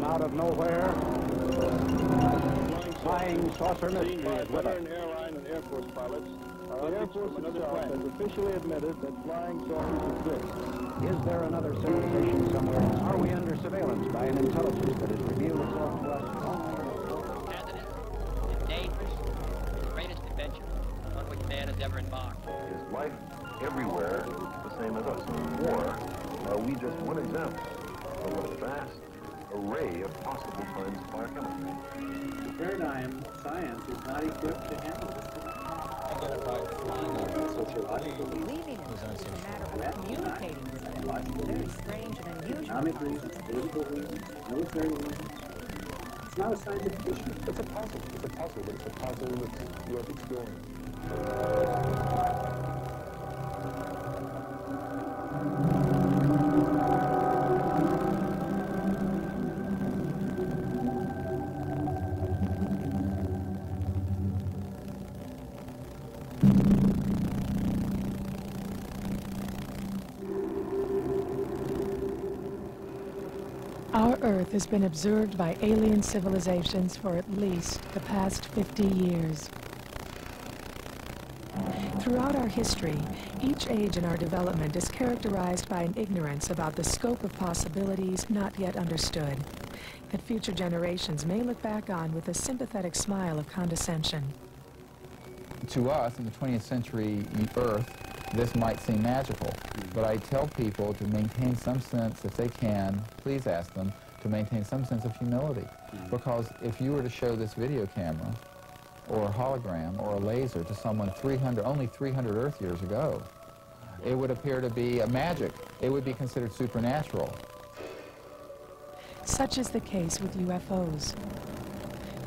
Out of nowhere, flying saucer mystery is with us. Airline and Air Force pilots. The Air Force itself has officially admitted that flying saucers exist. Is there another civilization somewhere? Are we under surveillance by an intelligence that has revealed itself to us only? Hazardous, it's dangerous, the greatest adventure on which man has ever embarked. Is life everywhere the same as us? Or are we just one example of a vast array of possible kinds of biochemistry? The paradigm of science is not equipped to handle this. Believing in them is a matter of communicating with them. Very strange and unusual. Economic reasons, political reasons, military reasons. It's not a scientific issue. It's a puzzle. It's a puzzle, but it's a puzzle that's worth exploring. Our Earth has been observed by alien civilizations for at least the past 50 years. Throughout our history, each age in our development is characterized by an ignorance about the scope of possibilities not yet understood, that future generations may look back on with a sympathetic smile of condescension. To us, in the 20th century Earth, this might seem magical, but I tell people to maintain some sense, if they can, please ask them, to maintain some sense of humility. Because if you were to show this video camera, or a hologram, or a laser to someone only 300 Earth years ago, it would appear to be a magic. It would be considered supernatural. Such is the case with UFOs.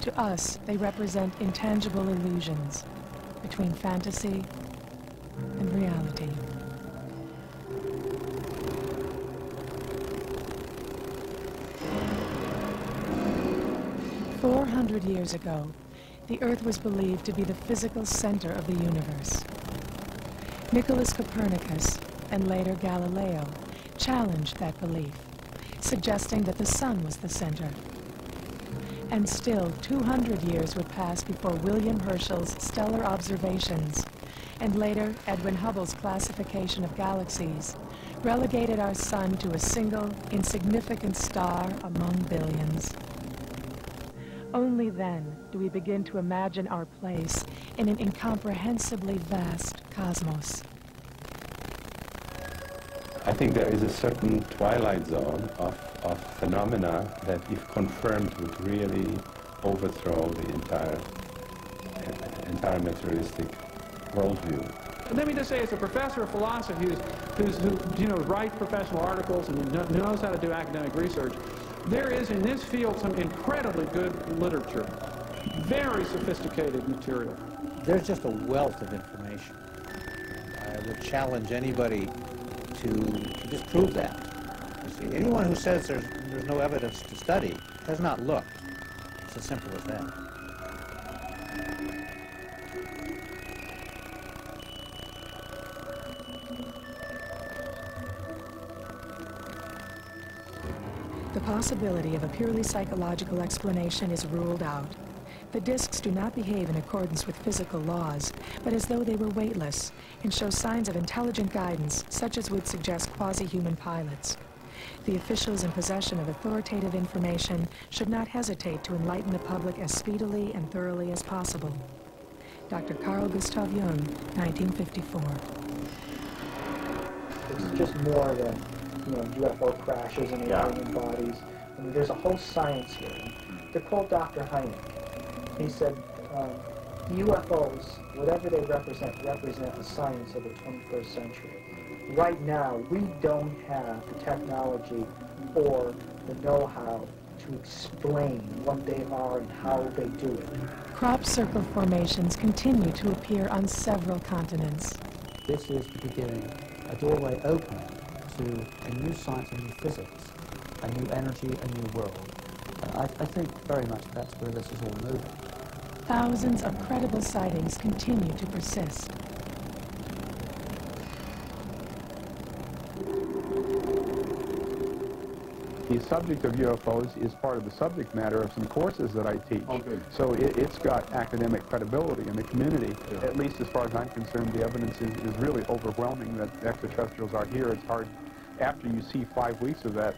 To us, they represent intangible illusions between fantasy and reality. "400 years ago, the Earth was believed to be the physical center of the universe. Nicholas Copernicus, and later Galileo, challenged that belief, suggesting that the sun was the center. And still 200 years would pass before William Herschel's stellar observations, and later Edwin Hubble's classification of galaxies, relegated our sun to a single, insignificant star among billions. Only then do we begin to imagine our place in an incomprehensibly vast cosmos. I think there is a certain twilight zone of phenomena that, if confirmed, would really overthrow the entire materialistic worldview. Let me just say, as a professor of philosophy who writes professional articles and knows how to do academic research, there is in this field some incredibly good literature, very sophisticated material. There's just a wealth of information. I would challenge anybody to disprove that. You see, anyone who says there's no evidence to study has not looked. It's as simple as that. The possibility of a purely psychological explanation is ruled out. The discs do not behave in accordance with physical laws, but as though they were weightless, and show signs of intelligent guidance, such as would suggest quasi-human pilots. The officials in possession of authoritative information should not hesitate to enlighten the public as speedily and thoroughly as possible. Dr. Carl Gustav Jung, 1954. It's just more than UFO crashes and alien bodies. I mean, there's a whole science here. To quote Dr. Hynek, he said, UFOs, whatever they represent the science of the 21st century. Right now, we don't have the technology or the know-how to explain what they are and how they do it. Crop circle formations continue to appear on several continents. This is the beginning, a doorway open to a new science, a new physics, a new energy, a new world. I think very much that's where this is all moving. Thousands of credible sightings continue to persist. The subject of UFOs is part of the subject matter of some courses that I teach. So it's got academic credibility in the community. At least as far as I'm concerned, the evidence is really overwhelming that extraterrestrials are here. It's hard, after you see 5 weeks of that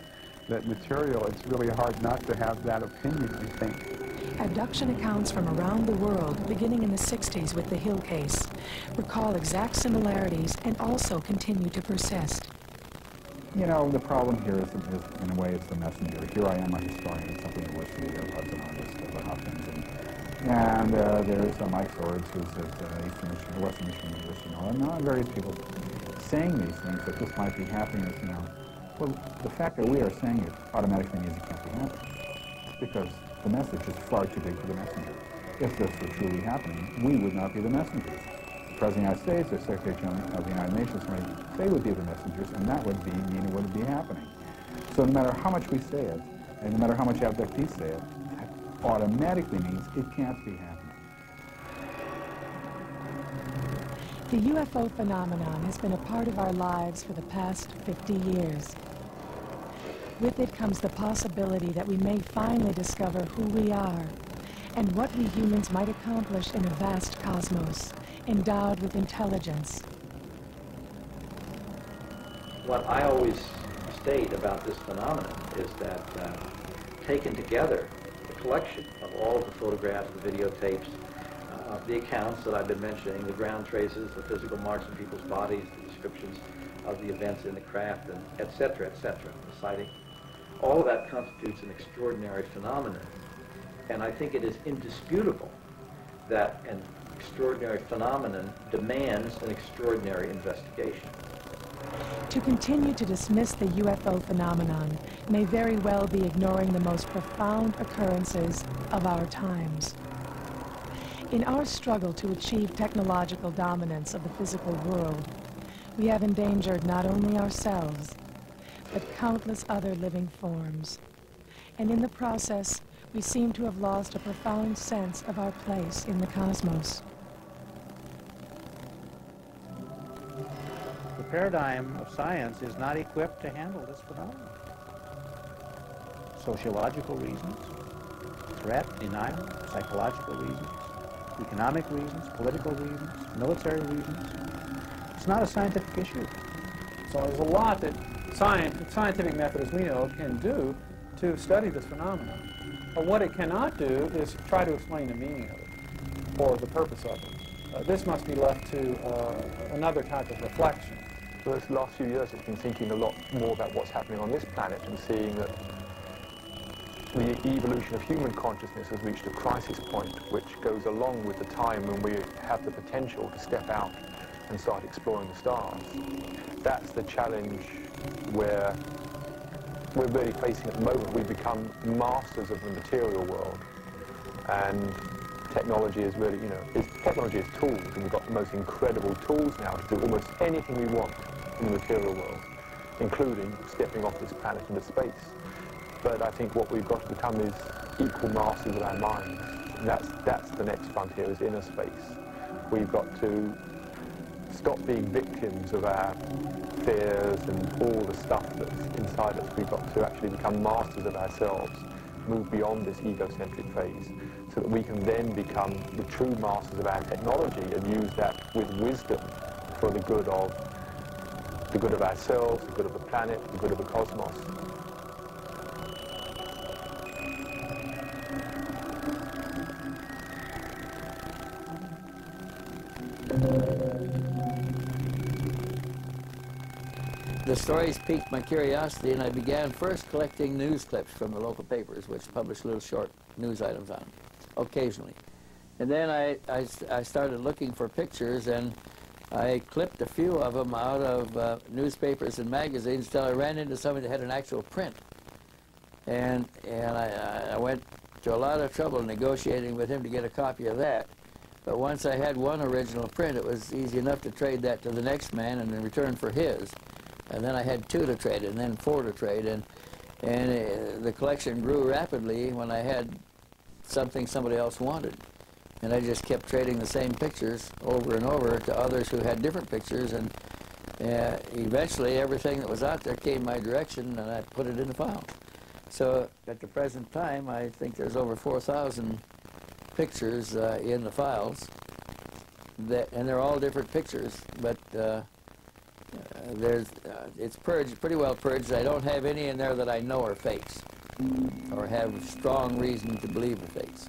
material, it's really hard not to have that opinion, I think. Abduction accounts from around the world, beginning in the 60s with the Hill case, recall exact similarities and also continue to persist. You know, the problem here is in a way, it's the messenger. Here I am, a historian at something university of Hudson of the Hopkins, and there's Mike Swords, who's at Eastern Michigan, Western Michigan University, and now various people saying these things, that this might be happening, well, the fact that we are saying it automatically means it can't be happening, because the message is far too big for the messenger. If this were truly happening, we would not be the messengers. The President of the United States, the Secretary General of the United Nations, they would be the messengers, and that would mean it would be happening. So no matter how much we say it, and no matter how much abductees say it, that automatically means it can't be happening. The UFO phenomenon has been a part of our lives for the past 50 years. With it comes the possibility that we may finally discover who we are and what we humans might accomplish in a vast cosmos, endowed with intelligence. What I always state about this phenomenon is that taken together, the collection of all of the photographs, the videotapes, the accounts that I've been mentioning, the ground traces, the physical marks on people's bodies, the descriptions of the events in the craft, and et cetera, the sighting, all of that constitutes an extraordinary phenomenon. And I think it is indisputable that an extraordinary phenomenon demands an extraordinary investigation. To continue to dismiss the UFO phenomenon may very well be ignoring the most profound occurrences of our times. In our struggle to achieve technological dominance of the physical world, we have endangered not only ourselves, but countless other living forms. And in the process, we seem to have lost a profound sense of our place in the cosmos. The paradigm of science is not equipped to handle this phenomenon. Sociological reasons, threat, denial, psychological reasons, economic reasons, political reasons, military reasons. It's not a scientific issue. So there's a lot that scientific method, as we know, can do to study this phenomenon. But what it cannot do is try to explain the meaning of it or the purpose of it. This must be left to another type of reflection. For those last few years, it's been thinking a lot more about what's happening on this planet and seeing that the evolution of human consciousness has reached a crisis point, which goes along with the time when we have the potential to step out and start exploring the stars. That's the challenge where we're really facing at the moment. We've become masters of the material world, and technology is really, technology is tools, and we've got the most incredible tools now to do almost anything we want in the material world, including stepping off this planet into space. But I think what we've got to become is equal masters of our minds. And that's the next frontier, is inner space. We've got to stop being victims of our fears and all the stuff that's inside us. We've got to actually become masters of ourselves, move beyond this egocentric phase, so that we can then become the true masters of our technology and use that with wisdom for the good of ourselves, the good of the planet, the good of the cosmos. The stories piqued my curiosity, and I began first collecting news clips from the local papers, which published little short news items on them, occasionally. And then I started looking for pictures, and I clipped a few of them out of newspapers and magazines until I ran into somebody that had an actual print. And I went to a lot of trouble negotiating with him to get a copy of that. But once I had one original print, it was easy enough to trade that to the next man and in return for his. And then I had 2 to trade, and then 4 to trade, and the collection grew rapidly when I had something somebody else wanted. And I just kept trading the same pictures over and over to others who had different pictures, and eventually everything that was out there came my direction, and I put it in the file. So at the present time, I think there's over 4,000 pictures in the files, and they're all different pictures, but it's purged, pretty well purged. I don't have any in there that I know are fakes or have strong reason to believe are fakes.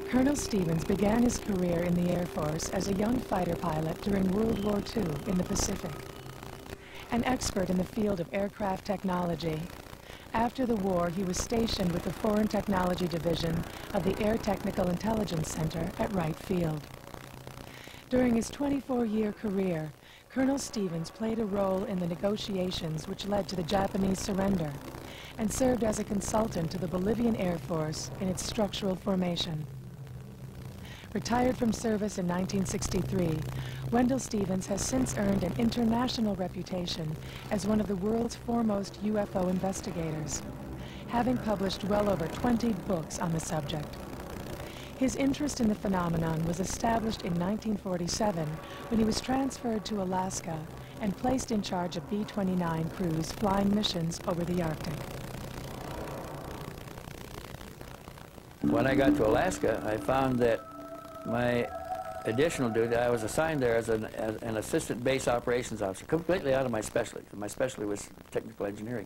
Colonel Stevens began his career in the Air Force as a young fighter pilot during World War II in the Pacific. An expert in the field of aircraft technology, after the war he was stationed with the Foreign Technology Division of the Air Technical Intelligence Center at Wright Field. During his 24-year career, Colonel Stevens played a role in the negotiations which led to the Japanese surrender and served as a consultant to the Bolivian Air Force in its structural formation. Retired from service in 1963, Wendell Stevens has since earned an international reputation as one of the world's foremost UFO investigators, having published well over 20 books on the subject. His interest in the phenomenon was established in 1947 when he was transferred to Alaska and placed in charge of B-29 crews flying missions over the Arctic. When I got to Alaska, I found that my additional duty, I was assigned there as an assistant base operations officer, completely out of my specialty. My specialty was technical engineering.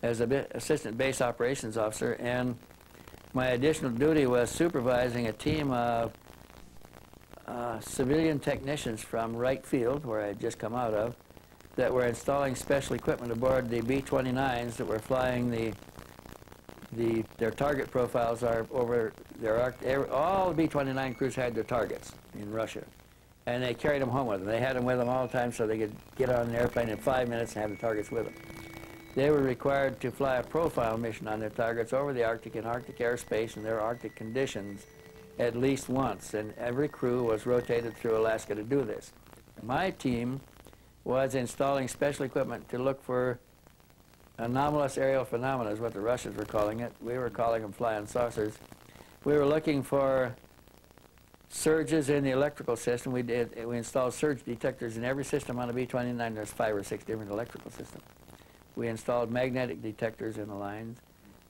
As an assistant base operations officer, and my additional duty was supervising a team of civilian technicians from Wright Field, where I had just come out of, that were installing special equipment aboard the B-29s that were flying their target profiles are over all the B-29 crews had their targets in Russia, and they carried them home with them. They had them with them all the time so they could get on an airplane in 5 minutes and have the targets with them. They were required to fly a profile mission on their targets over the Arctic in Arctic airspace and their Arctic conditions at least once, and every crew was rotated through Alaska to do this. My team was installing special equipment to look for anomalous aerial phenomena, is what the Russians were calling it. We were calling them flying saucers. We were looking for surges in the electrical system. We installed surge detectors in every system on the B-29. There's 5 or 6 different electrical systems. We installed magnetic detectors in the lines.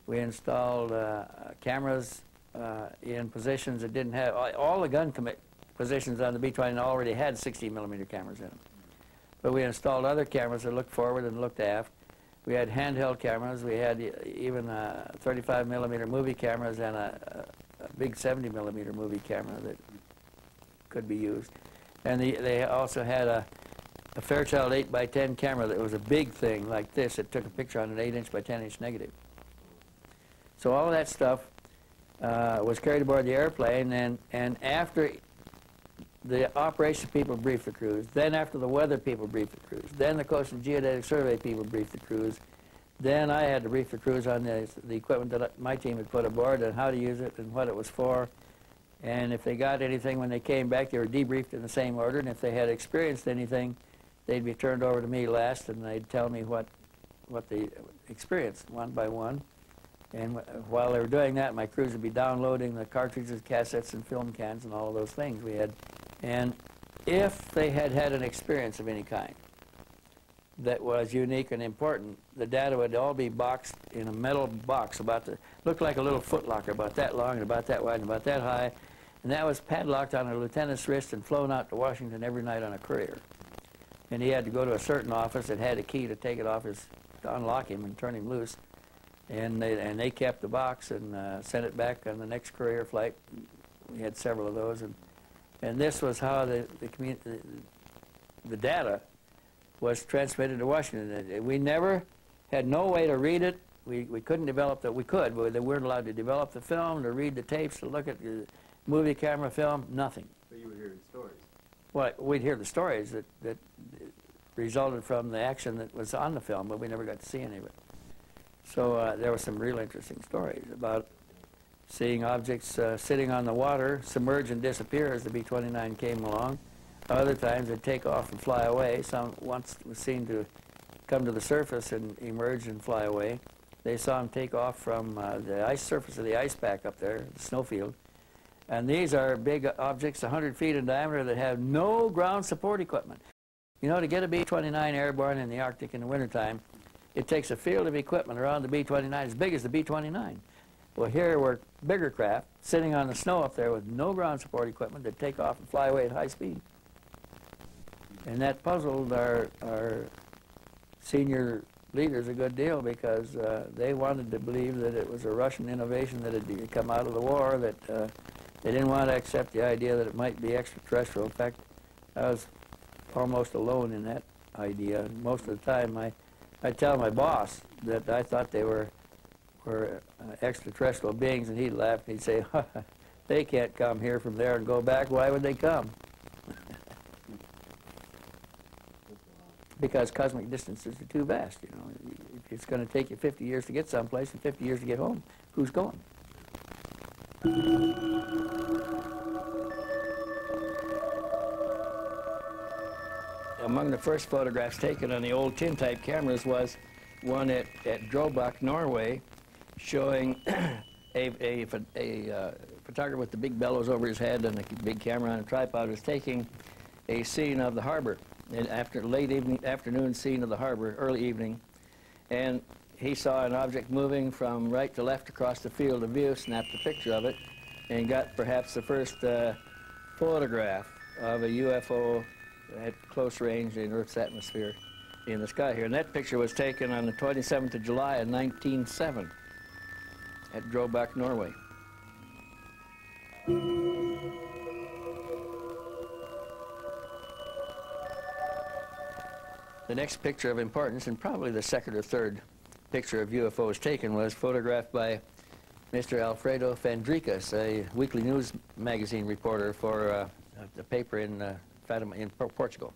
We installed cameras in positions that didn't have, all the gun positions on the B-29 already had 60mm cameras in them. But we installed other cameras that looked forward and looked aft. We had handheld cameras. We had even 35mm movie cameras and a big 70mm movie camera that could be used. And they also had a Fairchild 8x10 camera that was a big thing like this. It took a picture on an 8" by 10" negative. So all of that stuff was carried aboard the airplane, and after the operations people briefed the crews, then after the weather people briefed the crews, then the Coast and Geodetic Survey people briefed the crews, then I had to brief the crews on the equipment that my team had put aboard and how to use it and what it was for. And if they got anything when they came back, they were debriefed in the same order, and if they had experienced anything, they'd be turned over to me last, and they'd tell me what they experienced one by one. And while they were doing that, my crews would be downloading the cartridges, cassettes, and film cans, and all of those things we had. And if they had had an experience of any kind that was unique and important, the data would all be boxed in a metal box looked like a little footlocker, about that long and about that wide and about that high. And that was padlocked on a lieutenant's wrist and flown out to Washington every night on a courier. And he had to go to a certain office that had a key to take it off to unlock him and turn him loose. And they kept the box and sent it back on the next courier flight. We had several of those. And this was how the data was transmitted to Washington. We never had no way to read it. We couldn't develop that. We could, but they weren't allowed to develop the film, to read the tapes, to look at the movie camera film, nothing. But you were hearing stories. Well, we'd hear the stories that resulted from the action that was on the film, but we never got to see any of it. So there were some real interesting stories about seeing objects sitting on the water, submerge and disappear as the B-29 came along. Other times they'd take off and fly away. Some once was seen to come to the surface and emerge and fly away. They saw them take off from the ice surface of the ice pack up there, the snowfield. And these are big objects, 100 feet in diameter, that have no ground support equipment. You know, to get a B-29 airborne in the Arctic in the wintertime, it takes a field of equipment around the B-29 as big as the B-29. Well, here were bigger craft sitting on the snow up there with no ground support equipment that take off and fly away at high speed. And that puzzled our senior leaders a good deal, because they wanted to believe that it was a Russian innovation that had come out of the war, that they didn't want to accept the idea that it might be extraterrestrial. In fact, I was almost alone in that idea. Most of the time, I'd tell my boss that I thought they were extraterrestrial beings, and he'd laugh and he'd say, they can't come here from there and go back. Why would they come? Because cosmic distances are too vast, you know. If it's going to take you 50 years to get someplace and 50 years to get home, who's going? Among the first photographs taken on the old tin-type cameras was one at Drobak, Norway, showing a photographer with the big bellows over his head and a big camera on a tripod was taking a scene of the harbor, an late afternoon scene of the harbor, early evening, and he saw an object moving from right to left across the field of view, snapped a picture of it, and got perhaps the first photograph of a UFO at close range in Earth's atmosphere in the sky here. And that picture was taken on the 27th of July in 1907 at Drobak, Norway. The next picture of importance, and probably the second or third picture of UFOs taken, was photographed by Mr. Alfredo Fandricas, a weekly news magazine reporter for the paper in Fatima, in Portugal.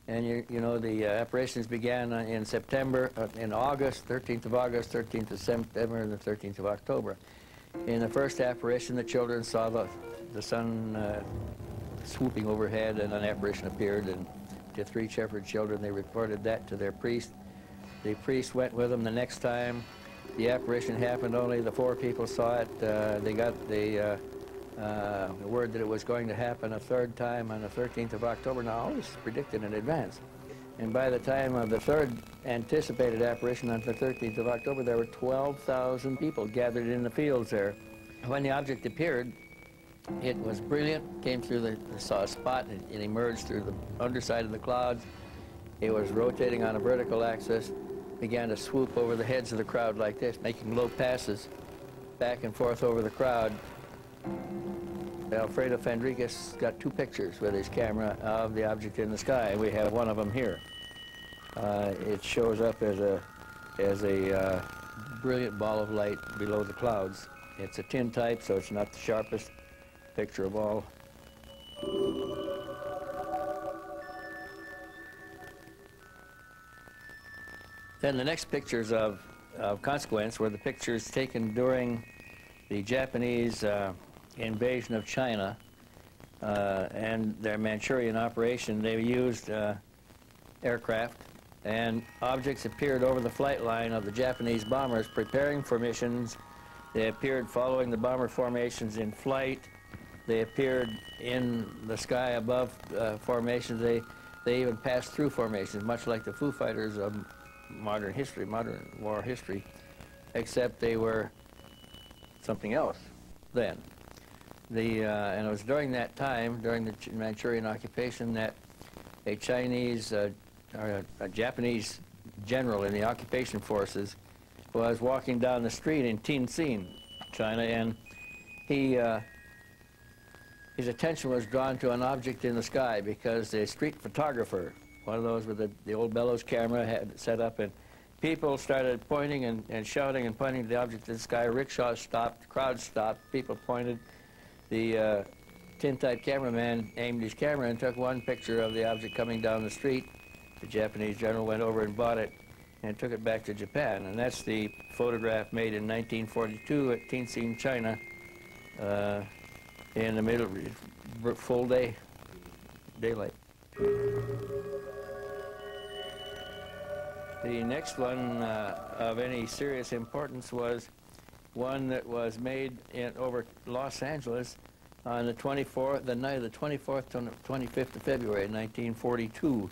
And you know, the apparitions began in September, in August, 13th of August, 13th of September, and the 13th of October. In the first apparition, the children saw the sun swooping overhead, and an apparition appeared, and to 3 shepherd children, they reported that to their priest. The priest went with them the next time. The apparition happened, only the 4 people saw it. They got the word that it was going to happen a 3rd time on the 13th of October. Now, all this is predicted in advance. And by the time of the 3rd anticipated apparition on the 13th of October, there were 12,000 people gathered in the fields there. When the object appeared, it was brilliant, came through they saw a spot, and it emerged through the underside of the clouds. It was rotating on a vertical axis, began to swoop over the heads of the crowd like this, making low passes back and forth over the crowd. Alfredo Fandricas got 2 pictures with his camera of the object in the sky. We have one of them here. It shows up as a brilliant ball of light below the clouds. It's a tin type, so it's not the sharpest picture of all. Then the next pictures of consequence were the pictures taken during the Japanese invasion of China and their Manchurian operation. They used aircraft, and objects appeared over the flight line of the Japanese bombers preparing for missions. They appeared following the bomber formations in flight. They appeared in the sky above formations. They even passed through formations, much like the Foo Fighters of modern history, modern war history, except they were something else then. And it was during that time, during the Manchurian occupation, that a Chinese, or a Japanese general in the occupation forces was walking down the street in Tianjin, China, and his attention was drawn to an object in the sky because the street photographer one of those with the old bellows camera had set up, and people started pointing and shouting and pointing to the object in the sky. Rickshaws stopped, crowds stopped, people pointed. The tin-type cameraman aimed his camera and took one picture of the object coming down the street. The Japanese general went over and bought it and took it back to Japan. And that's the photograph made in 1942 at Tianjin, China, in the middle, full day, daylight. The next one of any serious importance was one that was made over Los Angeles on the 24th, the night of the 24th to 25th of February, 1942.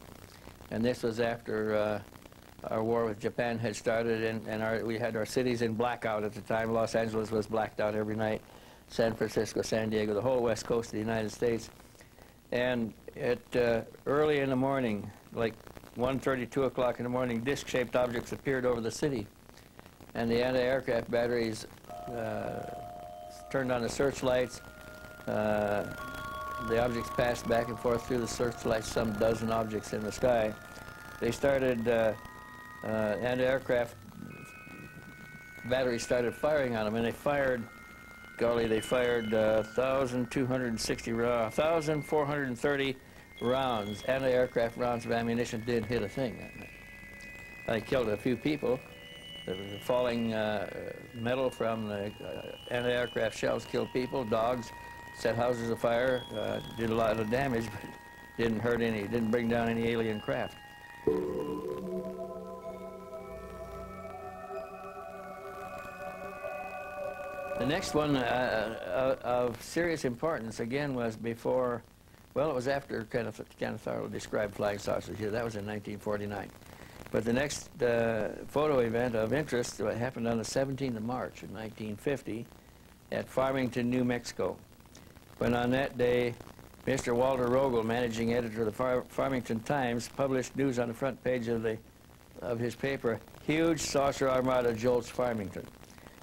And this was after our war with Japan had started, and we had our cities in blackout at the time. Los Angeles was blacked out every night. San Francisco, San Diego, the whole west coast of the United States. And at early in the morning, like 1:30, 2 o'clock in the morning, disc-shaped objects appeared over the city. And the anti-aircraft batteries turned on the searchlights. The objects passed back and forth through the searchlights, some dozen objects in the sky. They started, anti-aircraft batteries started firing on them, and they fired, golly, they fired 1,430 rounds, anti-aircraft rounds of ammunition. Didn't hit a thing that night. They killed a few people. The falling metal from the anti-aircraft shells killed people, dogs, set houses afire, did a lot of damage, but didn't hurt any, didn't bring down any alien craft. The next one of serious importance, again, was before, well, it was after Kenneth Arnold described flying saucers here. That was in 1949. But the next photo event of interest happened on the 17th of March of 1950 at Farmington, New Mexico, when on that day, Mr. Walter Rogel, managing editor of the Farmington Times, published news on the front page of his paper, "Huge saucer armada jolts Farmington."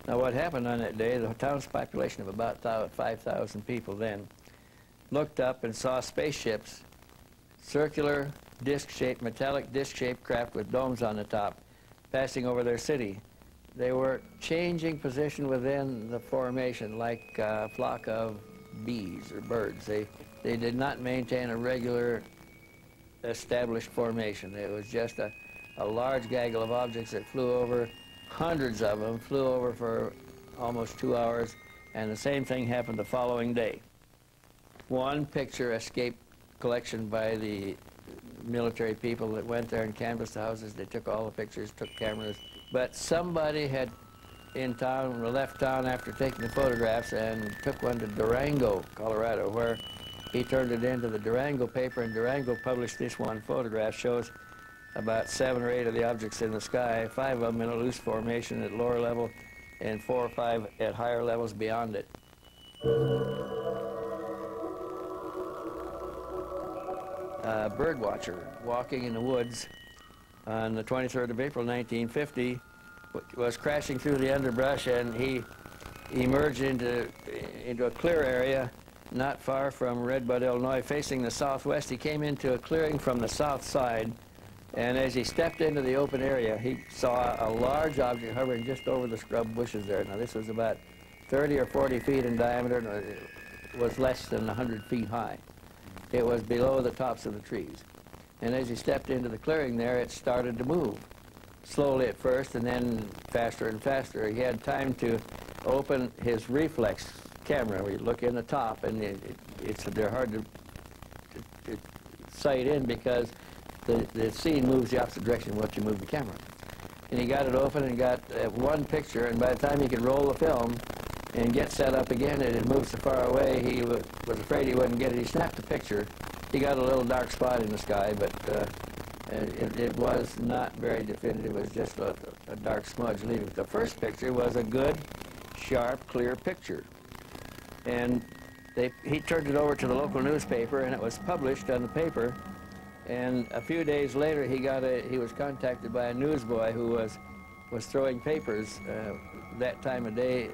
Now, what happened on that day, the town's population of about 5,000 people then, looked up and saw spaceships, circular, disc-shaped, metallic disc-shaped craft with domes on the top, passing over their city. They were changing position within the formation like a flock of bees or birds. They did not maintain a regular established formation. It was just a large gaggle of objects that flew over. Hundreds of them flew over for almost 2 hours, and the same thing happened the following day. One picture escaped collection by the military people that went there and canvassed the houses. They took all the pictures, took cameras, but somebody had in town, left town after taking the photographs and took one to Durango, Colorado, where he turned it into the Durango paper, and Durango published this one photograph. Shows about 7 or 8 of the objects in the sky, 5 of them in a loose formation at lower level and 4 or 5 at higher levels beyond it. A bird watcher walking in the woods on the 23rd of April, 1950, was crashing through the underbrush, and he emerged into a clear area not far from Redbud, Illinois, facing the southwest. He came into a clearing from the south side, and as he stepped into the open area, he saw a large object hovering just over the scrub bushes there. Now, this was about 30 or 40 feet in diameter, and it was less than 100 feet high. It was below the tops of the trees. And as he stepped into the clearing there, it started to move, slowly at first, and then faster and faster. He had time to open his reflex camera. We look in the top, and they're hard to sight in because the scene moves the opposite direction once you move the camera. And he got it open and got one picture, and by the time he could roll the film and get set up again, it had moved so far away, he was afraid he wouldn't get it. He snapped the picture. He got a little dark spot in the sky, but it was not very definitive. It was just a dark smudge leaving. The first picture was a good, sharp, clear picture. And he turned it over to the local newspaper, and it was published on the paper. And a few days later, he was contacted by a newsboy who was throwing papers that time of day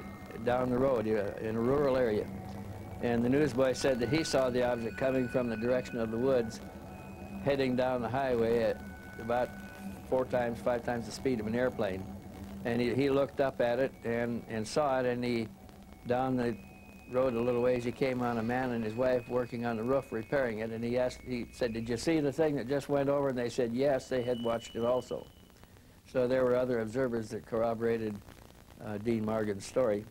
down the road in a rural area. And the newsboy said that he saw the object coming from the direction of the woods, heading down the highway at about 4 times, 5 times the speed of an airplane. And he looked up at it and saw it, and he, down the road a little ways, he came on a man and his wife working on the roof repairing it, and he said, "Did you see the thing that just went over?" And they said yes, they had watched it also. So there were other observers that corroborated Dean Morgan's story,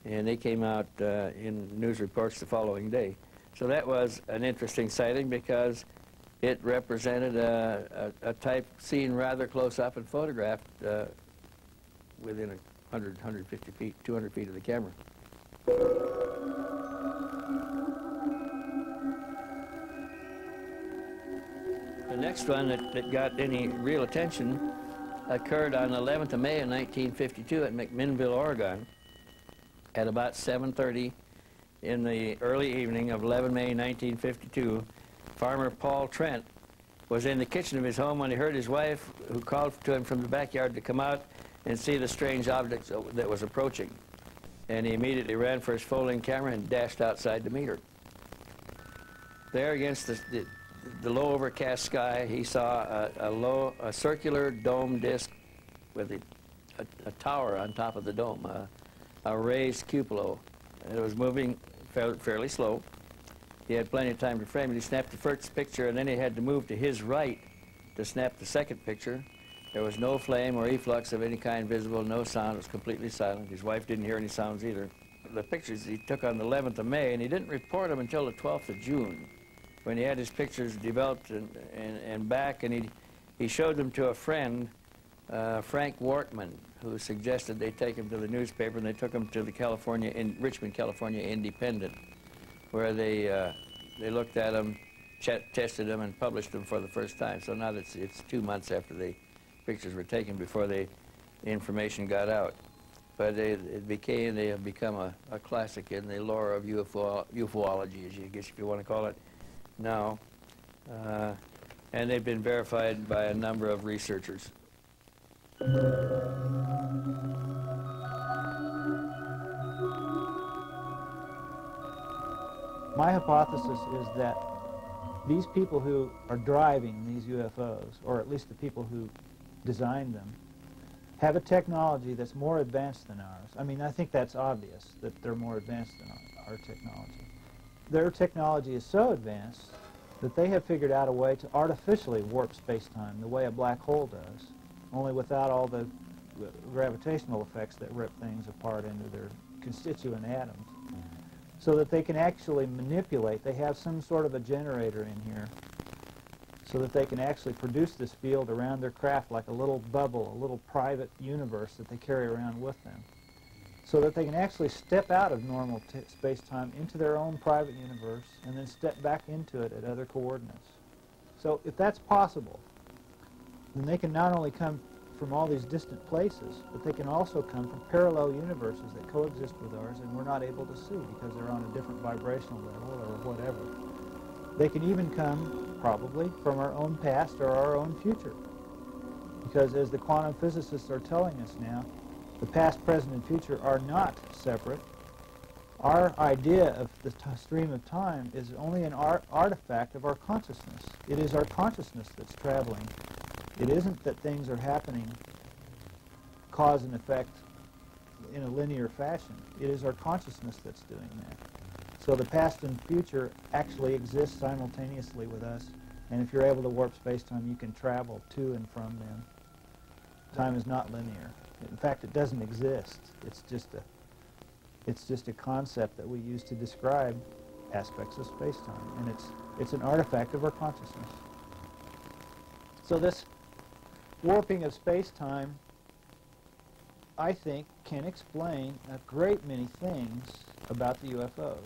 and they came out in news reports the following day. So that was an interesting sighting because it represented a type seen rather close up and photographed within 100, 150 feet, 200 feet of the camera. The next one that got any real attention occurred on the 11th of May of 1952 at McMinnville, Oregon, at about 7:30 in the early evening of 11 May 1952. Farmer Paul Trent was in the kitchen of his home when he heard his wife, who called to him from the backyard to come out and see the strange object that was approaching. And he immediately ran for his folding camera and dashed outside to meet her. There against the low overcast sky, he saw a circular dome disc with a tower on top of the dome, a raised cupola. And it was moving fairly slow. He had plenty of time to frame it. He snapped the first picture, and then he had to move to his right to snap the second picture. There was no flame or efflux of any kind visible, no sound. It was completely silent. His wife didn't hear any sounds either. The pictures he took on the 11th of May, and he didn't report them until the 12th of June, when he had his pictures developed and back, and he showed them to a friend, Frank Wortman, who suggested they take him to the newspaper, and they took him to the Richmond, California Independent, where they looked at them, tested them, and published them for the first time. So now it's 2 months after the pictures were taken before the information got out. But they have become a classic in the lore of UFOlogy, I guess if you want to call it now. And they've been verified by a number of researchers. My hypothesis is that these people who are driving these UFOs, or at least the people who designed them, have a technology that's more advanced than ours. I mean, I think that's obvious, that they're more advanced than our technology. Their technology is so advanced that they have figured out a way to artificially warp space-time the way a black hole does, only without all the gravitational effects that rip things apart into their constituent atoms. So that they can actually manipulate. They have some sort of a generator in here so that they can actually produce this field around their craft like a little bubble, a little private universe that they carry around with them, so that they can actually step out of normal space-time into their own private universe and then step back into it at other coordinates. So if that's possible, then they can not only come from all these distant places, but they can also come from parallel universes that coexist with ours and we're not able to see because they're on a different vibrational level or whatever. They can even come, probably, from our own past or our own future. Because as the quantum physicists are telling us now, the past, present, and future are not separate. Our idea of the stream of time is only an artifact of our consciousness. It is our consciousness that's traveling. It isn't that things are happening cause and effect in a linear fashion. It is our consciousness that's doing that. So the past and future actually exist simultaneously with us, and if you're able to warp space-time, you can travel to and from them. Time is not linear. In fact, it doesn't exist. It's just a concept that we use to describe aspects of space-time, and it's an artifact of our consciousness. So this warping of space-time, I think, can explain a great many things about the UFOs.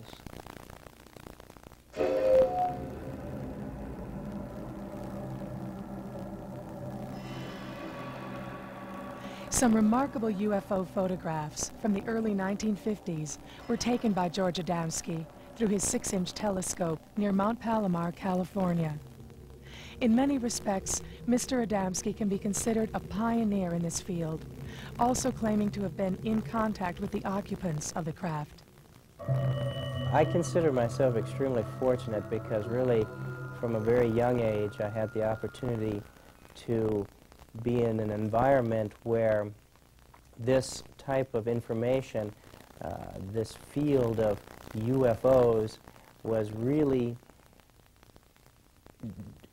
Some remarkable UFO photographs from the early 1950s were taken by George Adamski through his 6-inch telescope near Mount Palomar, California. In many respects, Mr. Adamski can be considered a pioneer in this field, also claiming to have been in contact with the occupants of the craft. I consider myself extremely fortunate because really, from a very young age, I had the opportunity to be in an environment where this type of information, this field of UFOs, was really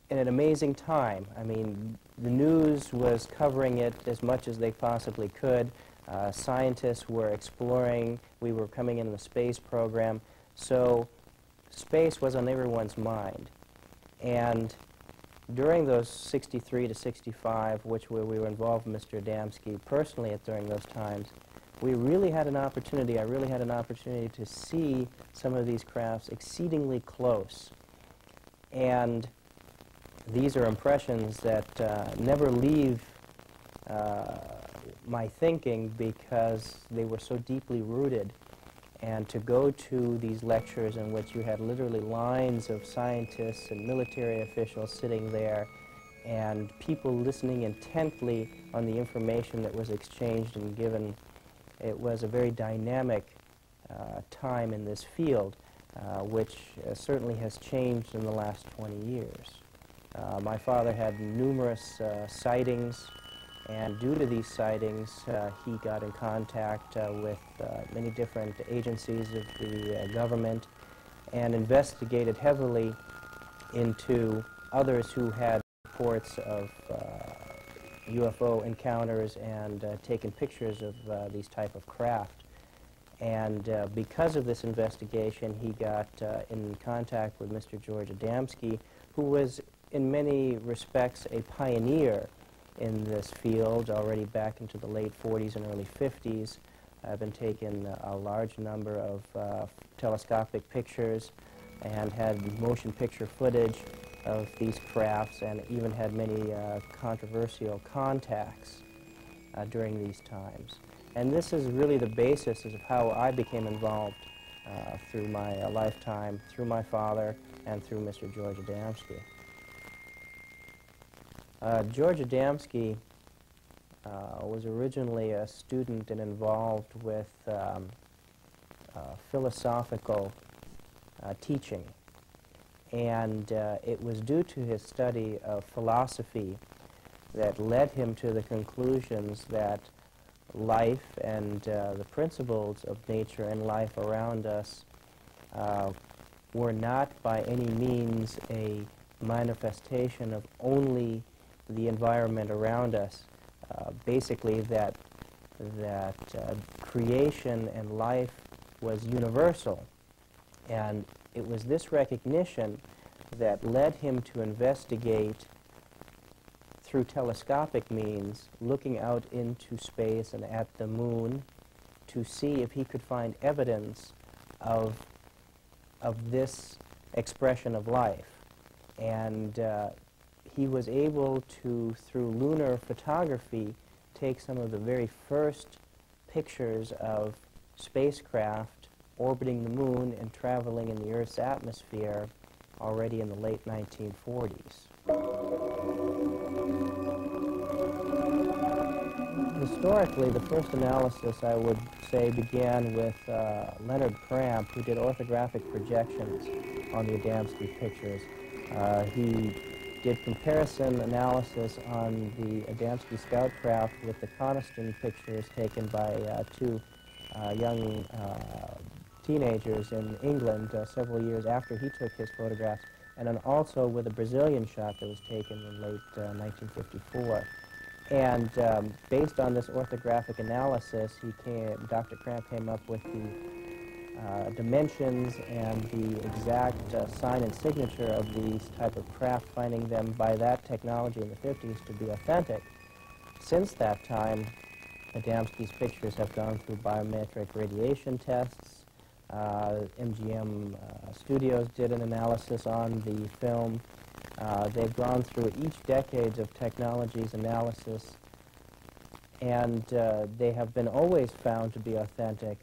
in an amazing time. I mean, the news was covering it as much as they possibly could. Scientists were exploring. We were coming into the space program. So space was on everyone's mind. And during those 63 to 65, which we were involved with Mr. Adamski personally during those times, we really had an opportunity, I really had an opportunity to see some of these crafts exceedingly close. And these are impressions that never leave my thinking because they were so deeply rooted. And to go to these lectures in which you had literally lines of scientists and military officials sitting there and people listening intently on the information that was exchanged and given, it was a very dynamic time in this field, which certainly has changed in the last 20 years. My father had numerous sightings, and due to these sightings, he got in contact with many different agencies of the government and investigated heavily into others who had reports of UFO encounters and taken pictures of these type of craft. And because of this investigation, he got in contact with Mr. George Adamski, who was in many respects a pioneer in this field already back into the late 40s and early 50s. I've been taking a large number of telescopic pictures and had motion picture footage of these crafts, and even had many controversial contacts during these times. And this is really the basis of how I became involved through my lifetime, through my father, and through Mr. George Adamski. George Adamski was originally a student and involved with philosophical teaching. And it was due to his study of philosophy that led him to the conclusions that life and the principles of nature and life around us were not by any means a manifestation of only the environment around us. Basically that creation and life was universal. And it was this recognition that led him to investigate through telescopic means, looking out into space and at the moon to see if he could find evidence of this expression of life. And he was able to, through lunar photography, take some of the very first pictures of spacecraft orbiting the moon and traveling in the Earth's atmosphere already in the late 1940s. Historically, the first analysis, I would say, began with Leonard Cramp, who did orthographic projections on the Adamski pictures. He did comparison analysis on the Adamski scout craft with the Coniston pictures taken by two young teenagers in England several years after he took his photographs, and then also with a Brazilian shot that was taken in late 1954. And based on this orthographic analysis, Dr. Cramp came up with the dimensions and the exact sign and signature of these type of craft, finding them by that technology in the 50s to be authentic. Since that time, Adamski's pictures have gone through biometric radiation tests. MGM Studios did an analysis on the film. They've gone through each decade of technology's analysis, and they have been always found to be authentic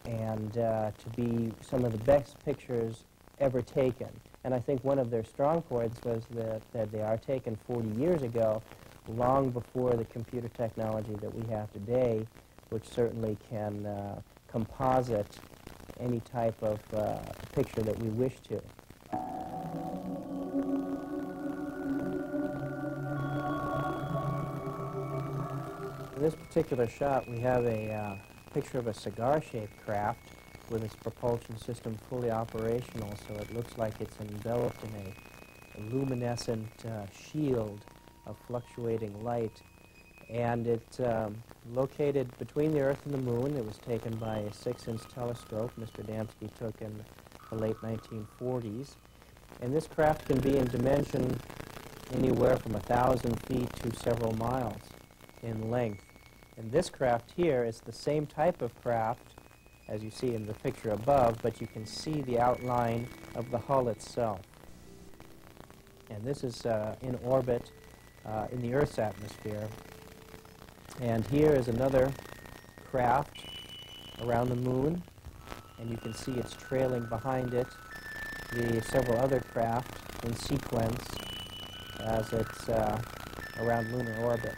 and to be some of the best pictures ever taken. And I think one of their strong points was that they are taken 40 years ago, long before the computer technology that we have today, which certainly can composite any type of picture that we wish to. In this particular shot, we have a picture of a cigar-shaped craft with its propulsion system fully operational, so it looks like it's enveloped in a luminescent shield of fluctuating light. And it's located between the Earth and the Moon. It was taken by a 6-inch telescope Mr. Damski took in the late 1940s. And this craft can be in dimension anywhere from 1,000 feet to several miles in length. And this craft here is the same type of craft as you see in the picture above, but you can see the outline of the hull itself. And this is in orbit in the Earth's atmosphere. And here is another craft around the Moon, and you can see it's trailing behind it the several other craft in sequence as it's around lunar orbit.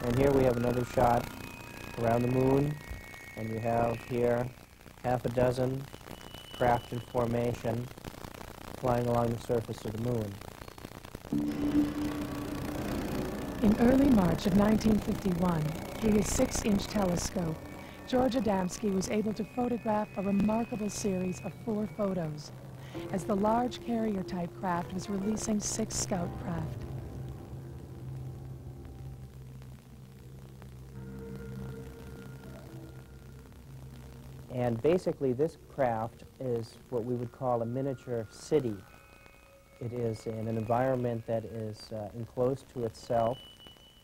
And here we have another shot around the Moon, and we have here half a dozen craft in formation flying along the surface of the Moon. In early March of 1951, through his 6-inch telescope, George Adamski was able to photograph a remarkable series of 4 photos as the large carrier-type craft was releasing 6 scout craft. And basically this craft is what we would call a miniature city. It is in an environment that is enclosed to itself,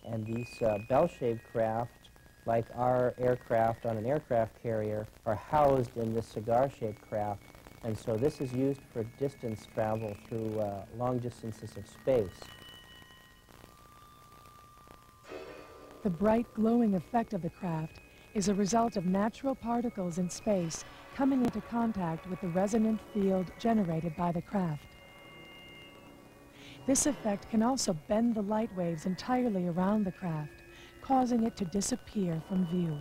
and these bell-shaped craft, like our aircraft on an aircraft carrier, are housed in this cigar-shaped craft, and so this is used for distance travel through long distances of space. The bright glowing effect of the craft is a result of natural particles in space coming into contact with the resonant field generated by the craft. This effect can also bend the light waves entirely around the craft, causing it to disappear from view.